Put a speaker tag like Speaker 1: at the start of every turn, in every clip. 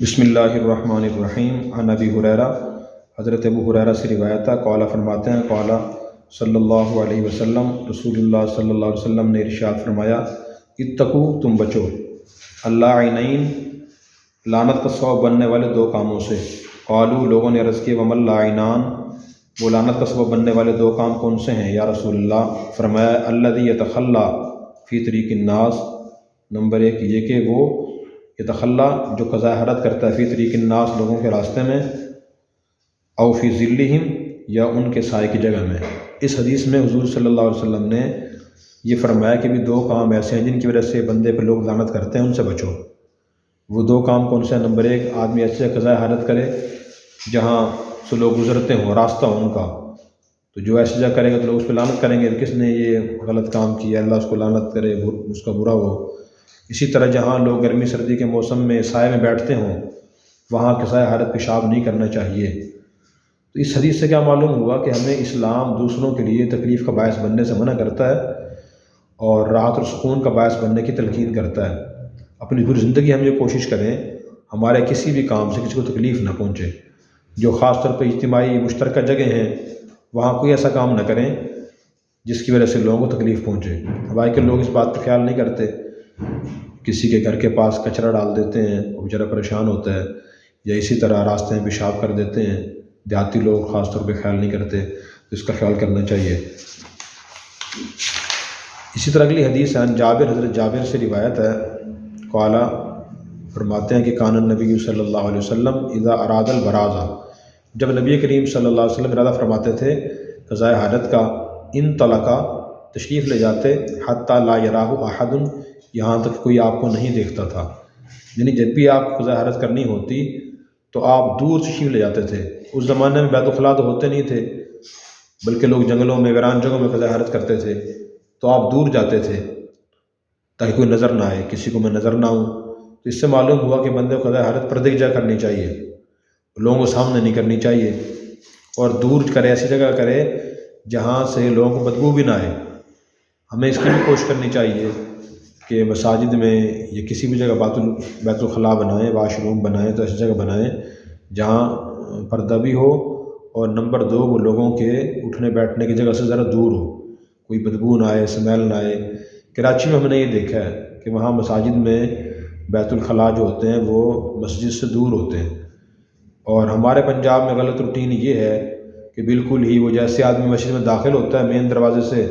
Speaker 1: بسم اللہ الرحمن الرحیم۔ عن ابی ہریرہ، حضرت ابو ہریرہ سے روایت ہے، قال فرماتے ہیں قال صلی اللہ علیہ وسلم، رسول اللہ صلی اللہ علیہ وسلم نے ارشاد فرمایا، اتقو، تم بچو، اللہ عینین، لعنت کا سبب بننے والے دو کاموں سے۔ قالوا، لوگوں نے عرض کی، ومل لاعنان، وہ لعنت کا سبب بننے والے دو کام کون سے ہیں یا رسول اللہ؟ فرمایا، الذی یتخلی فی طریق الناس، نمبر ایک یہ کہ وہ یتخلی، جو قضاء حاجت کرتا ہے، فی طریق الناس، لوگوں کے راستے میں، او فی ظلہم، یا ان کے سائے کی جگہ میں۔ اس حدیث میں حضور صلی اللہ علیہ وسلم نے یہ فرمایا کہ بھی دو کام ایسے ہیں جن کی وجہ سے بندے پہ لوگ لعنت کرتے ہیں، ان سے بچو۔ وہ دو کام کون سے ہیں؟ نمبر ایک، آدمی ایسے قضاء حاجت کرے جہاں سے لوگ گزرتے ہوں، راستہ ہو ان کا، تو جو ایسی جگہ کرے گا تو لوگ اس پہ لعنت کریں گے، کس نے یہ غلط کام کیا، اللہ اس کو لعنت کرے، اس کا برا ہو۔ اسی طرح جہاں لوگ گرمی سردی کے موسم میں سائے میں بیٹھتے ہوں، وہاں قضاء حاجت پیشاب نہیں کرنا چاہیے۔ تو اس حدیث سے کیا معلوم ہوا کہ ہمیں اسلام دوسروں کے لیے تکلیف کا باعث بننے سے منع کرتا ہے اور راحت اور سکون کا باعث بننے کی تلقین کرتا ہے۔ اپنی پوری زندگی ہم یہ کوشش کریں ہمارے کسی بھی کام سے کسی کو تکلیف نہ پہنچے۔ جو خاص طور پہ اجتماعی مشترکہ جگہ ہیں، وہاں کوئی ایسا کام نہ کریں جس کی وجہ سے لوگوں کو تکلیف پہنچے۔ اب آج کل لوگ اس بات پہ خیال نہیں کرتے، کسی کے گھر کے پاس کچرا ڈال دیتے ہیں، وہ بیچارہ پریشان ہوتا ہے، یا اسی طرح راستے میں پیشاب کر دیتے ہیں۔ دیہاتی لوگ خاص طور پہ خیال نہیں کرتے، تو اس کا خیال کرنا چاہیے۔ اسی طرح اگلی حدیث ہے، جابر، حضرت جابر سے روایت ہے، قال، فرماتے ہیں کہ کان النبی صلی اللہ علیہ وسلم اذا اراد البراز، جب نبی کریم صلی اللہ علیہ وسلم ارادہ فرماتے تھے قضاء حاجت کا، انطلقا، تشریف لے جاتے، حتی لا یراہ احد، یہاں تک کوئی آپ کو نہیں دیکھتا تھا۔ یعنی جب بھی آپ قضاء حاجت کرنی ہوتی تو آپ دور تشریف لے جاتے تھے۔ اس زمانے میں بیت الخلاء تو ہوتے نہیں تھے، بلکہ لوگ جنگلوں میں، ویران جگہوں میں قضاء حاجت کرتے تھے، تو آپ دور جاتے تھے تاکہ کوئی نظر نہ آئے، کسی کو میں نظر نہ ہوں۔ تو اس سے معلوم ہوا کہ بندے کو قضاء حاجت پردے کی جگہ کرنی چاہیے، لوگوں کو سامنے نہیں کرنی چاہیے، اور دور کرے، ایسی جگہ کرے جہاں سے لوگوں کو بدبو بھی نہ آئے۔ ہمیں اس کی بھی کوشش کرنی چاہیے کہ مساجد میں یا کسی بھی جگہ بیت الخلاء بنائیں، واش روم بنائیں، تو ایسی جگہ بنائیں جہاں پردہ بھی ہو، اور نمبر دو، وہ لوگوں کے اٹھنے بیٹھنے کی جگہ سے ذرا دور ہو، کوئی بدبو نہ آئے، اسمیل نہ آئے۔ کراچی میں ہم نے یہ دیکھا ہے کہ وہاں مساجد میں بیت الخلاء جو ہوتے ہیں وہ مسجد سے دور ہوتے ہیں، اور ہمارے پنجاب میں غلط روٹین یہ ہے کہ بالکل ہی وہ جیسے آدمی مسجد میں داخل ہوتا ہے مین دروازے سے،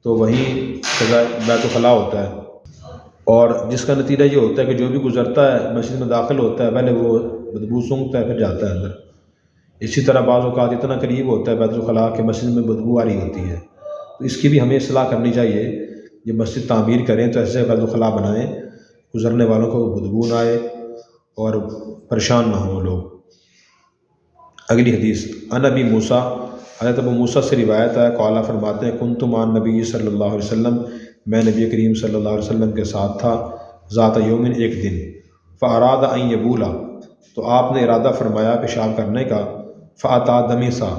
Speaker 1: تو وہیں بیت الخلاء ہوتا ہے، اور جس کا نتیجہ یہ ہوتا ہے کہ جو بھی گزرتا ہے مسجد میں داخل ہوتا ہے، پہلے وہ بدبو سونگھتا ہے، پھر جاتا ہے اندر۔ اسی طرح بعض اوقات اتنا قریب ہوتا ہے بیت الخلاء کہ مسجد میں بدبو آ رہی ہوتی ہے، تو اس کی بھی ہمیں اصلاح کرنی چاہیے۔ جب مسجد تعمیر کریں تو ایسے بیت الخلاء بنائیں گزرنے والوں کو بدبو نہ آئے اور پریشان نہ ہوں لوگ۔ اگلی حدیث، عن ابی موسیٰ، حضرت ابو موسیٰ سے روایت ہے، قال، فرماتے ہیں، کنت مع النبی صلی اللہ علیہ وسلم، میں نبی کریم صلی اللہ علیہ وسلم کے ساتھ تھا، ذات یوم، ایک دن، فاراد ان یبولا، تو آپ نے ارادہ فرمایا پیشاب کرنے کا، فاتا دمیسا،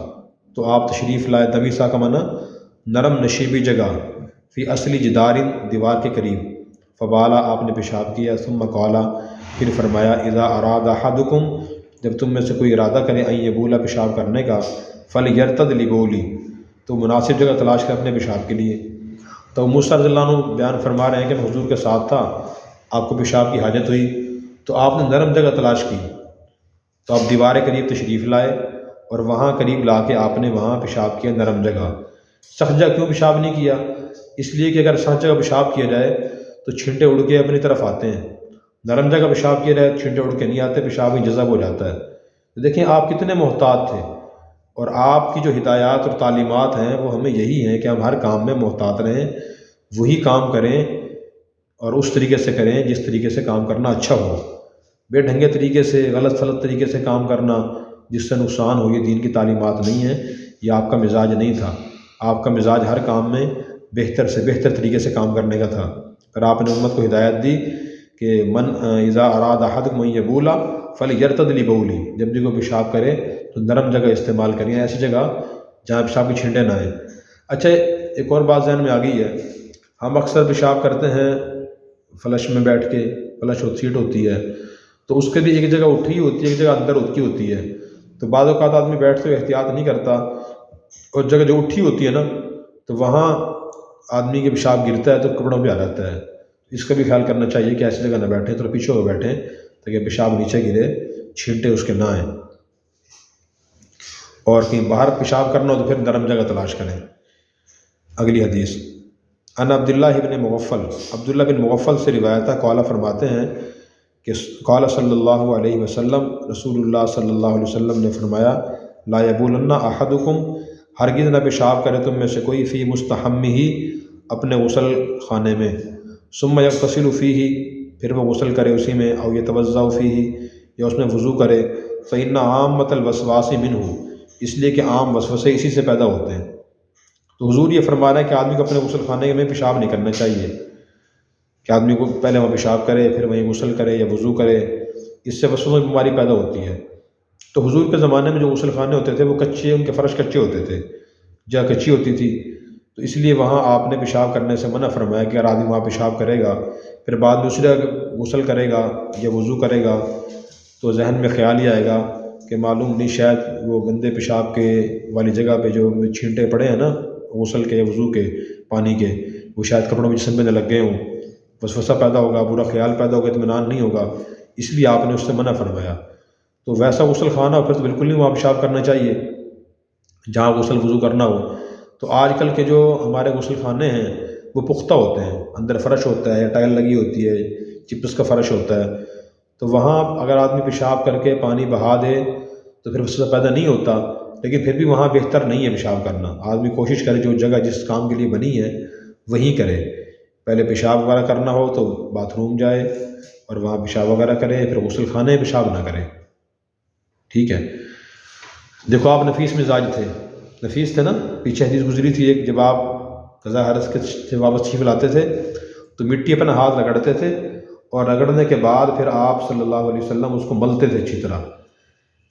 Speaker 1: تو آپ تشریف لائے، دمیسا کا معنی نرم نشیبی جگہ، فی اصلی جدار، دیوار کے قریب، فبالا، آپ نے پیشاب کیا، ثم قالا، پھر فرمایا، اذا اراد احدکم، جب تم میں سے کوئی ارادہ کرے، ان یبولا، پیشاب کرنے کا، فلیرتد لبولی، تو مناسب جگہ تلاش کر اپنے پیشاب کے لیے۔ تو موسیٰ رضی اللہ عنہ بیان فرما رہے ہیں کہ میں حضور کے ساتھ تھا، آپ کو پیشاب کی حاجت ہوئی تو آپ نے نرم جگہ تلاش کی، تو آپ دیوار قریب تشریف لائے اور وہاں قریب لا کے آپ نے وہاں پیشاب کیا، نرم جگہ۔ سخت جگہ کیوں پیشاب نہیں کیا؟ اس لیے کہ اگر سخت جگہ پیشاب کیا جائے تو چھینٹے اڑ کے اپنی طرف آتے ہیں، نرم جگہ پیشاب کیا جائے چھینٹے اڑ کے نہیں آتے، پیشاب ہی جذب ہو جاتا ہے۔ تو دیکھیں آپ کتنے محتاط تھے، اور آپ کی جو ہدایات اور تعلیمات ہیں وہ ہمیں یہی ہیں کہ ہم ہر کام میں محتاط رہیں، وہی کام کریں اور اس طریقے سے کریں جس طریقے سے کام کرنا اچھا ہو۔ بے ڈھنگے طریقے سے، غلط سلط طریقے سے کام کرنا جس سے نقصان ہو، یہ دین کی تعلیمات نہیں ہیں، یہ آپ کا مزاج نہیں تھا۔ آپ کا مزاج ہر کام میں بہتر سے بہتر طریقے سے کام کرنے کا تھا۔ اور آپ نے امت کو ہدایت دی کہ من اذا اراد احدکم ان یبولا فلیرتد لبولی، جب بھی کوئی پیشاب کرے تو نرم جگہ استعمال کریں، ایسی جگہ جہاں پیشاب کی چھینٹے نہ آئیں۔ اچھا، ایک اور بات ذہن میں آ گئی ہے، ہم اکثر پیشاب کرتے ہیں فلش میں بیٹھ کے، فلش سیٹ ہوتی ہے، تو اس کے بھی ایک جگہ اٹھی ہوتی ہے، ایک جگہ اندر کی ہوتی ہے، تو بعض اوقات آدمی بیٹھتے ہوئے احتیاط نہیں کرتا، اور جگہ جو اٹھی ہوتی ہے نا تو وہاں آدمی کے پیشاب گرتا ہے تو کپڑوں پہ آ جاتا ہے۔ اس کا بھی خیال کرنا چاہیے کہ ایسی جگہ نہ بیٹھیں، تو پیچھے ہو بیٹھیں تاکہ پیشاب نیچے گرے، چھینٹے اس کے نہ آئیں، اور کہیں باہر پیشاب کرنا ہو تو پھر نرم جگہ تلاش کریں۔ اگلی حدیث ان عبداللہ بن مغفل سے روایت ہے، قال فرماتے ہیں کہ قال صلی اللہ علیہ وسلم، رسول اللہ صلی اللہ علیہ وسلم نے فرمایا، لا یبولن احدکم، ہرگز نہ پیشاب کرے تم میں سے کوئی، فی مستحمہ، اپنے غسل خانے میں، ثم یغتسل فیہ، پھر وہ غسل کرے اسی میں، او یتوضأ فیہ، یا اس میں وضو کرے، فإن عامۃ الوسواس منہ، اس لیے کہ عام وسوسے اسی سے پیدا ہوتے ہیں۔ تو حضور یہ فرما رہا ہے کہ آدمی کو اپنے غسل خانے میں پیشاب نہیں کرنا چاہیے، کہ آدمی کو پہلے وہاں پیشاب کرے پھر وہیں غسل کرے یا وضو کرے، اس سے وسوسوں کی بیماری پیدا ہوتی ہے۔ تو حضور کے زمانے میں جو غسل خانے ہوتے تھے وہ کچے، ان کے فرش کچے ہوتے تھے، جگہ کچی ہوتی تھی، تو اس لیے وہاں آپ نے پیشاب کرنے سے منع فرمایا کہ اگر آدمی وہاں پیشاب کرے گا پھر بعد میں دوسرے غسل کرے گا یا وضو کرے گا تو ذہن میں خیال ہی آئے گا کہ معلوم نہیں شاید وہ گندے پیشاب کے والی جگہ پہ جو چھینٹے پڑے ہیں نا غسل کے یا وضو کے پانی کے، وہ شاید کپڑوں میں جسم میں نہ لگ گئے ہوں، وسوسہ پیدا ہوگا، برا خیال پیدا ہوگا، اطمینان نہیں ہوگا، اس لیے آپ نے اس سے منع فرمایا۔ تو ویسا غسل خانہ ہو پھر تو بالکل نہیں وہاں پیشاب کرنا چاہیے جہاں غسل وضو کرنا ہو۔ تو آج کل کے جو ہمارے غسل خانے ہیں وہ پختہ ہوتے ہیں، اندر فرش ہوتا ہے یا ٹائل لگی ہوتی ہے، چپس کا فرش ہوتا ہے، تو وہاں اگر آدمی پیشاب کر کے پانی بہا دے تو پھر وسوسہ پیدا نہیں ہوتا، لیکن پھر بھی وہاں بہتر نہیں ہے پیشاب کرنا۔ آدمی کوشش کرے جو جگہ جس کام کے لیے بنی ہے وہیں کرے، پہلے پیشاب وغیرہ کرنا ہو تو باتھ روم جائے اور وہاں پیشاب وغیرہ کرے، پھر غسل خانے پیشاب نہ کرے، ٹھیک ہے۔ دیکھو آپ نفیس مزاج تھے، نفیس تھے نا، پیچھے حدیث گزری تھی ایک، جب آپ قضاء حرس کے سے واپس تشریف لاتے تھے تو مٹی اپنا ہاتھ رگڑتے تھے، اور رگڑنے کے بعد پھر آپ صلی اللہ علیہ وسلم اس کو ملتے تھے اچھی طرح،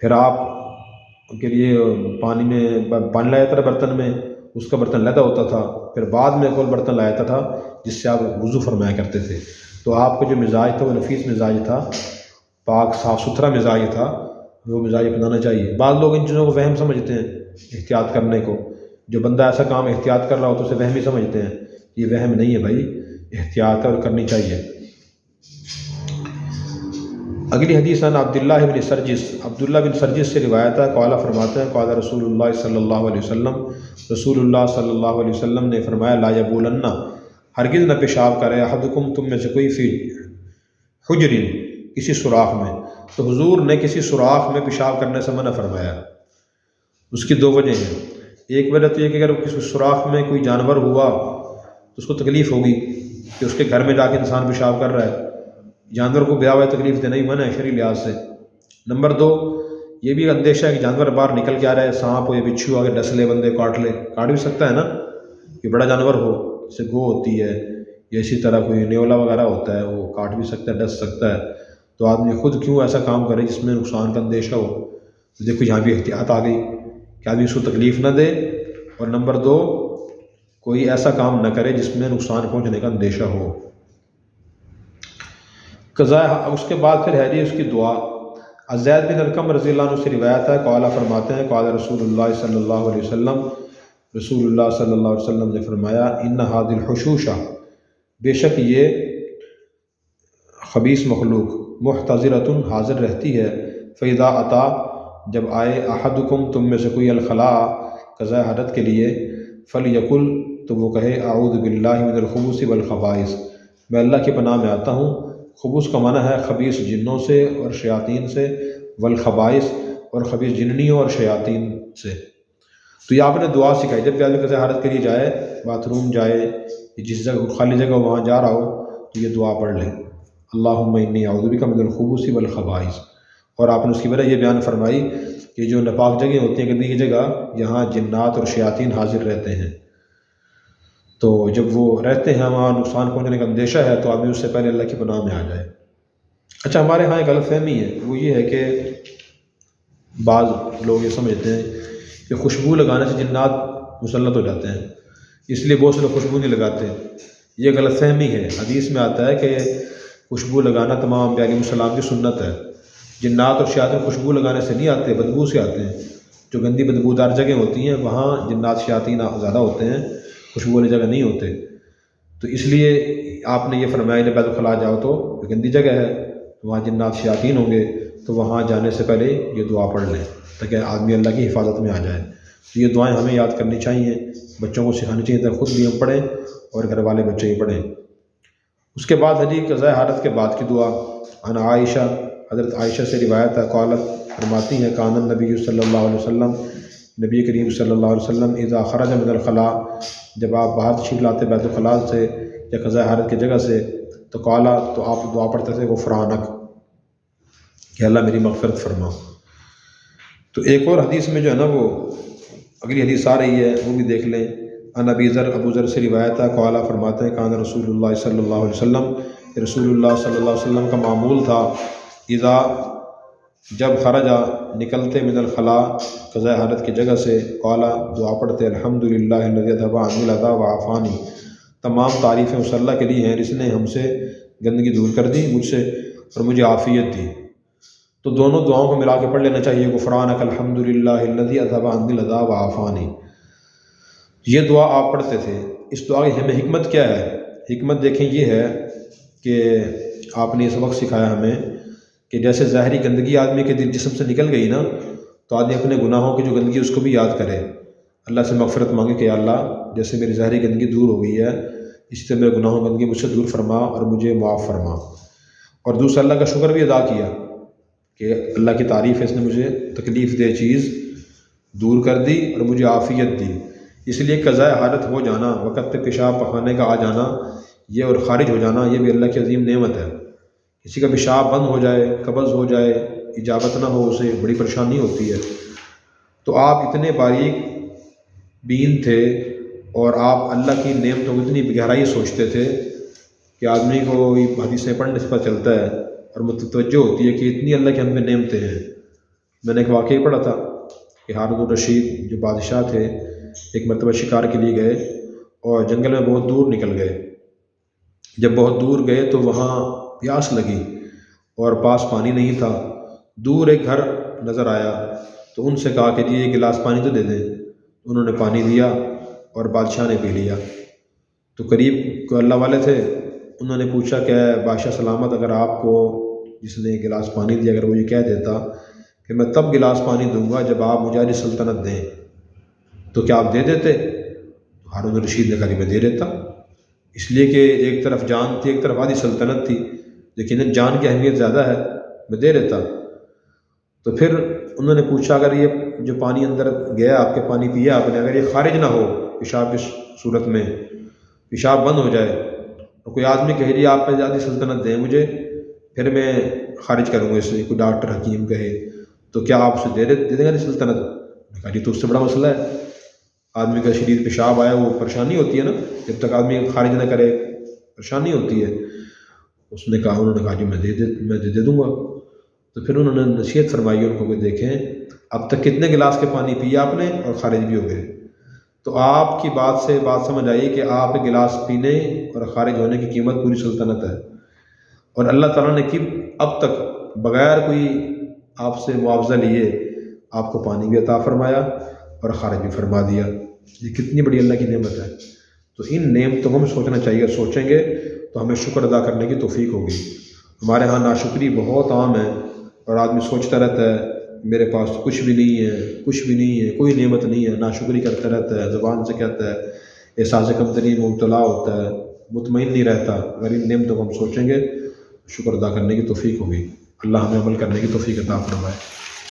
Speaker 1: پھر آپ کے لیے پانی لایا تھا برتن میں، اس کا برتن لدا ہوتا تھا، پھر بعد میں ایک اور برتن لایا تھا جس سے آپ وضو فرمایا کرتے تھے۔ تو آپ کا جو مزاج تھا وہ نفیس مزاج تھا، پاک صاف ستھرا مزاج تھا، وہ مزاج اپنانا چاہیے۔ بعض لوگ ان چیزوں کو وہم سمجھتے ہیں احتیاط کرنے کو، جو بندہ ایسا کام احتیاط کر رہا ہو تو اسے وہم ہی سمجھتے ہیں، یہ وہم نہیں ہے بھائی، احتیاط اور کرنی چاہیے۔ اگلی حدیث عن عبداللہ بن سرجس، عبداللہ بن سرجس سے روایت ہے، قال فرماتے ہیں، قال رسول اللہ صلی اللہ علیہ وسلم، رسول اللہ صلی اللہ علیہ وسلم نے فرمایا، لا یبولن، ہرگز نہ پیشاب کرے، احدکم، تم میں سے کوئی، فی حجر، کسی سوراخ میں۔ تو حضور نے کسی سوراخ میں پیشاب کرنے سے منع فرمایا، اس کی دو وجہ ہیں۔ ایک وجہ تو یہ کہ اگر کسی سوراخ میں کوئی جانور ہوا تو اس کو تکلیف ہوگی کہ اس کے گھر میں جا کے انسان پیشاب کر رہا ہے، جانور کو بیا ہوا تکلیف دینا ہی منع ہے شرعی لحاظ سے۔ نمبر دو، یہ بھی اندیشہ ہے کہ جانور باہر نکل کے آ رہا ہے، سانپ ہو یا بچھو آگے ڈس لے، بندے کاٹ بھی سکتا ہے نا، کہ بڑا جانور ہو جیسے گو ہوتی ہے یا اسی طرح کوئی نیولا وغیرہ ہوتا ہے، وہ کاٹ بھی سکتا ہے، ڈس سکتا ہے، تو آدمی خود کیوں ایسا کام کرے جس میں نقصان کا اندیشہ ہو۔ تو دیکھو یہاں بھی احتیاط آ گئی کہ آدمی اس کو تکلیف نہ دے، اور نمبر دو، کوئی ایسا کام نہ کرے جس میں نقصان پہنچنے کا اندیشہ ہو۔ قضاء، اس کے بعد پھر ہے جی اس کی دعا۔ زید بن ارقم رضی اللہ عنہ سے روایت ہے، قال فرماتے ہیں، قال رسول اللہ صلی اللہ علیہ وسلم، رسول اللہ صلی اللہ علیہ وسلم نے فرمایا، ان هذه الحشوش، بے شک یہ خبیث مخلوق، محتضرۃ، حاضر رہتی ہے، فاذا اتا، جب آئے، احدکم، تم میں سے کوئی، الخلاء، قضاء حاجت کے لیے، فلیقل، تو وہ کہے، اعوذ باللہ من الخبث والخبائث، میں اللہ کی پناہ میں آتا ہوں۔ خبث کا معنی ہے خبیث جنوں سے اور شیاطین سے، والخبائث، اور خبیث جننیوں اور شیاطین سے۔ تو یہ آپ نے دعا سکھائی، جب بھی آدمی قضاء حاجت کے لیے جائے، باتھ روم جائے، جس جگہ خالی جگہ وہاں جا رہا ہو تو یہ دعا پڑھ لے، اللہم انی اعوذ بک من الخبث والخبائث۔ اور آپ نے اس کی وجہ یہ بیان فرمائی کہ جو ناپاک جگہیں ہوتی ہیں، گندی جگہ، یہاں جنات اور شیاطین حاضر رہتے ہیں، تو جب وہ رہتے ہیں وہاں نقصان پہنچنے کا اندیشہ ہے تو آدمی اس سے پہلے اللہ کی پناہ میں آ جائے۔ اچھا، ہمارے ہاں ایک غلط فہمی ہے، وہ یہ ہے کہ بعض لوگ یہ سمجھتے ہیں کہ خوشبو لگانے سے جنات مسلط ہو جاتے ہیں، اس لیے بہت سے لوگ خوشبو نہیں لگاتے۔ یہ غلط فہمی ہے۔ حدیث میں آتا ہے کہ خوشبو لگانا تمام انبیاء علیہ السلام کی سنت ہے۔ جنات اور شیاطین خوشبو لگانے سے نہیں آتے، بدبو سے آتے ہیں۔ جو گندی بدبودار جگہ ہوتی ہیں وہاں جنات شیاطین زیادہ ہوتے ہیں، خوشبو والی جگہ نہیں ہوتے۔ تو اس لیے آپ نے یہ فرمایا جب بیت الخلاء جاؤ تو گندی جگہ ہے، وہاں جنات شیاطین ہوں گے، تو وہاں جانے سے پہلے یہ دعا پڑھ لیں تاکہ آدمی اللہ کی حفاظت میں آ جائے۔ تو یہ دعائیں ہمیں یاد کرنی چاہیے، بچوں کو سکھانی چاہیے تاکہ خود بھی ہم پڑھیں اور گھر والے بچے ہی پڑھیں۔ اس کے بعد حدیث قضاء حاجت کے بعد کی دعا، عن عائشہ، حضرت عائشہ سے روایت ہے، قالت فرماتی ہیں، کان النبی صلی اللہ علیہ وسلم، نبی کریم صلی اللہ علیہ وسلم اذا خرج من الخلاء، جب آپ باہر تشریف لاتے بیت الخلاء سے یا قضاء حاجت کی جگہ سے، تو قالا، تو آپ دعا پڑھتے تھے غفرانک، کہ اللہ میری مغفرت فرما۔ تو ایک اور حدیث میں جو ہے نا وہ اگلی حدیث آ رہی ہے، وہ بھی دیکھ لیں۔ عن ابی ذر، ابو ذر سے روایت ہے، قال فرماتے ہیں، کان رسول اللہ صلی اللہ علیہ وسلم، رسول اللہ صلی اللہ علیہ وسلم کا معمول تھا، اذا، جب خرجا، نکلتے، من الخلاء، قضاء حاجت کی جگہ سے، قال، دعا پڑھتے، الحمدللہ الذی اذھب عنی الاذی وعافانی، تمام تعریفیں اس اللہ کے لیے ہیں جس نے ہم سے گندگی دور کر دی، مجھ سے، اور مجھے عافیت دی۔ تو دونوں دعاؤں کو ملا کے پڑھ لینا چاہیے، غفرانک الحمدللہ الذی اذھب عنی الاذی وعافانی۔ یہ دعا آپ پڑھتے تھے۔ اس دعا کی ہمیں حکمت کیا ہے؟ حکمت دیکھیں یہ ہے کہ آپ نے اس وقت سکھایا ہمیں کہ جیسے ظاہری گندگی آدمی کے دل جسم سے نکل گئی نا، تو آدمی اپنے گناہوں کی جو گندگی اس کو بھی یاد کرے، اللہ سے مغفرت مانگے کہ اللہ جیسے میری ظاہری گندگی دور ہو گئی ہے، اسی طرح میرے گناہوں کی گندگی مجھ سے دور فرما اور مجھے معاف فرما۔ اور دوسرا اللہ کا شکر بھی ادا کیا کہ اللہ کی تعریف ہے، اس نے مجھے تکلیف دہ چیز دور کر دی اور مجھے عافیت دی۔ اس لیے قضاء حاجت ہو جانا، وقت پہ پیشاب پخانے کا آ جانا، یہ اور خارج ہو جانا، یہ بھی اللہ کی عظیم نعمت ہے۔ کسی کا پیشاب بند ہو جائے، قبض ہو جائے، اجابت نہ ہو، اسے بڑی پریشانی ہوتی ہے۔ تو آپ اتنے باریک بین تھے اور آپ اللہ کی نعمتوں کو اتنی گہرائی سوچتے تھے کہ آدمی کو یہ حدیثیں پڑھنے سے پتہ چلتا ہے اور متوجہ ہوتی ہے کہ اتنی اللہ کی ہم میں نعمتیں ہیں۔ میں نے ایک واقعہ پڑھا تھا کہ ہارون الرشید جو بادشاہ تھے، ایک مرتبہ شکار کے لیے گئے اور جنگل میں بہت دور نکل گئے۔ جب بہت دور گئے تو وہاں پیاس لگی اور پاس پانی نہیں تھا۔ دور ایک گھر نظر آیا تو ان سے کہا کہ جی ایک گلاس پانی تو دے دیں۔ انہوں نے پانی دیا اور بادشاہ نے پی لیا۔ تو قریب کو اللہ والے تھے، انہوں نے پوچھا کہ بادشاہ سلامت، اگر آپ کو جس نے گلاس پانی دیا اگر وہ یہ کہہ دیتا کہ میں تب گلاس پانی دوں گا جب آپ مجھے عالی سلطنت دیں، تو کیا آپ دے دیتے؟ ہارون الرشید نے کہا کہ میں دے دیتا، اس لیے کہ ایک طرف جان تھی، ایک طرف عالی سلطنت تھی، لیکن جان کی اہمیت زیادہ ہے، میں دے دیتا۔ تو پھر انہوں نے پوچھا اگر یہ جو پانی اندر گیا آپ کے، پانی پیا آپ نے، اگر یہ خارج نہ ہو پیشاب کی صورت میں، پیشاب بند ہو جائے اور کوئی آدمی کہے جی آپ پہ عالی سلطنت دیں مجھے، پھر میں خارج کروں گا اسے، کوئی ڈاکٹر حکیم کہے، تو کیا آپ اسے دے دیں گے عالی سلطنت؟ میں کہا جی تو اس سے بڑا مسئلہ ہے، آدمی کا شدید پیشاب آیا وہ پریشانی ہوتی ہے نا، جب تک آدمی خارج نہ کرے پریشانی ہوتی ہے۔ اس نے کہا، انہوں نے کہا جی میں دے دوں گا۔ تو پھر انہوں نے نصیحت فرمائی ان کو کہ دیکھیں اب تک کتنے گلاس کے پانی پیا آپ نے اور خارج بھی ہو گئے۔ تو آپ کی بات سے بات سمجھ آئی کہ آپ گلاس پینے اور خارج ہونے کی قیمت پوری سلطنت ہے، اور اللہ تعالیٰ نے کی اب تک بغیر کوئی آپ سے معاوضہ لیے آپ کو پانی بھی عطا فرمایا اور خارج بھی فرما دیا۔ یہ کتنی بڑی اللہ کی نعمت ہے۔ تو ان نعمتوں کو ہمیں سوچنا چاہیے، سوچیں گے تو ہمیں شکر ادا کرنے کی توفیق ہوگی۔ ہمارے ہاں ناشکری بہت عام ہے اور آدمی سوچتا رہتا ہے میرے پاس کچھ بھی نہیں ہے، کچھ بھی نہیں ہے، کوئی نعمت نہیں ہے، ناشکری کرتا رہتا ہے، زبان سے کہتا ہے، احساس کمتری میں مبتلا ہوتا ہے، مطمئن نہیں رہتا۔ اگر ان نعمتوں کو ہم سوچیں گے شکر ادا کرنے کی توفیق ہوگی۔ اللہ ہمیں عمل کرنے کی توفیق عطا فرمائے۔